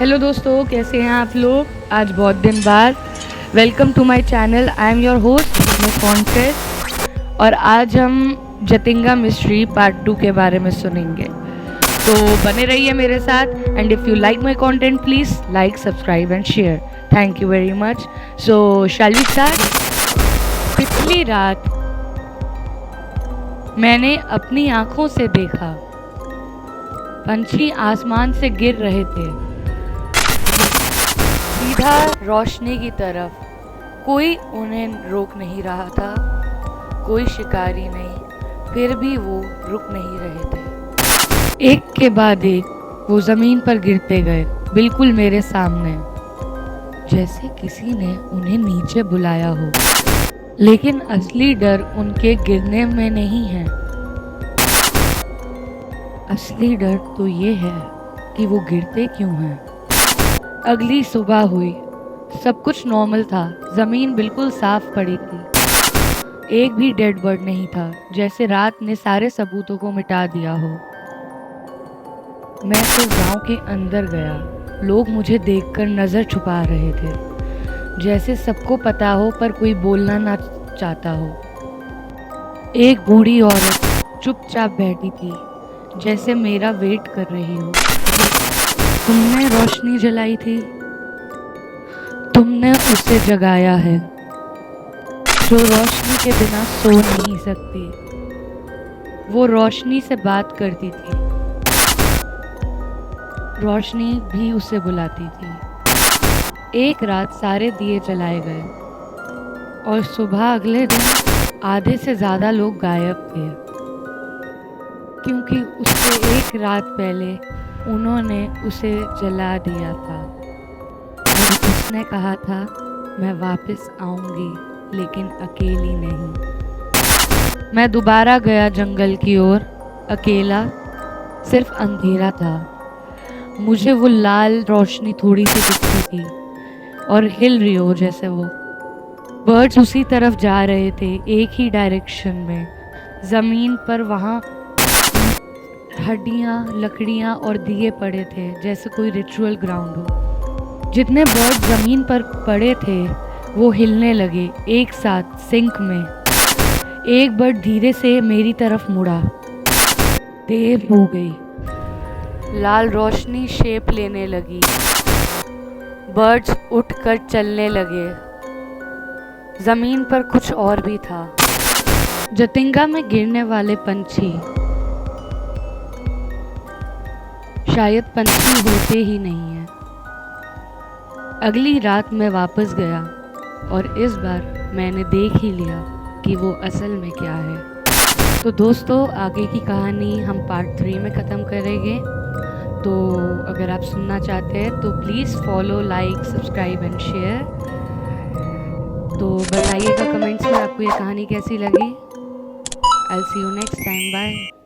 Hello दोस्तों, कैसे हैं आप लोग। आज बहुत दिन बाद welcome to my channel. I am your host miss contest और आज हम जतिंगा मिस्ट्री पार्ट 2 के बारे में सुनेंगे। तो बने रहिए मेरे साथ and if you like my content please like, subscribe and share. Thank you very much. So shall we start. पिछली रात मैंने अपनी आंखों से देखा पंछी आसमान से गिर रहे थे सीधा रोशनी की तरफ। कोई उन्हें रोक नहीं रहा था, कोई शिकारी नहीं, फिर भी वो रुक नहीं रहे थे। एक के बाद एक वो जमीन पर गिरते गए, बिल्कुल मेरे सामने, जैसे किसी ने उन्हें नीचे बुलाया हो। लेकिन असली डर उनके गिरने में नहीं है। असली डर तो ये है कि वो गिरते क्यों हैं। अगली सुबह हुई, सब कुछ नॉर्मल था। ज़मीन बिल्कुल साफ पड़ी थी, एक भी डेड बर्ड नहीं था, जैसे रात ने सारे सबूतों को मिटा दिया हो। मैं तो गांव के अंदर गया। लोग मुझे देखकर नज़र छुपा रहे थे, जैसे सबको पता हो पर कोई बोलना ना चाहता हो। एक बूढ़ी औरत चुपचाप बैठी थी, जैसे मेरा वेट कर रही हो। तुमने रोशनी जलाई थी, तुमने उसे जगाया है जो रोशनी के बिना सो नहीं सकती। वो रोशनी से बात करती थी, रोशनी भी उसे बुलाती थी। एक रात सारे दिए जलाए गए और सुबह अगले दिन आधे से ज़्यादा लोग गायब थे, क्योंकि उससे एक रात पहले उन्होंने उसे जला दिया था और उसने कहा था मैं वापस आऊंगी, लेकिन अकेली नहीं। मैं दोबारा गया जंगल की ओर, अकेला, सिर्फ अंधेरा था। मुझे वो लाल रोशनी थोड़ी सी दिखती थी और हिल रही हो जैसे वो। बर्ड्स उसी तरफ जा रहे थे, एक ही डायरेक्शन में। ज़मीन पर वहाँ हड्डियाँ, लकड़ियाँ और दिए पड़े थे, जैसे कोई रिचुअल ग्राउंड हो। जितने बर्ड ज़मीन पर पड़े थे वो हिलने लगे एक साथ सिंक में। एक बर्ड धीरे से मेरी तरफ मुड़ा। देर हो गई। लाल रोशनी शेप लेने लगी, बर्ड्स उठकर चलने लगे। ज़मीन पर कुछ और भी था। जतिंगा में गिरने वाले पंछी शायद पंछी होते ही नहीं हैं। अगली रात मैं वापस गया और इस बार मैंने देख ही लिया कि वो असल में क्या है। तो दोस्तों, आगे की कहानी हम पार्ट 3 में ख़त्म करेंगे। तो अगर आप सुनना चाहते हैं तो please follow, like, subscribe and share. तो बताइएगा कमेंट्स में आपको ये कहानी कैसी लगी। I will see you next time. Bye.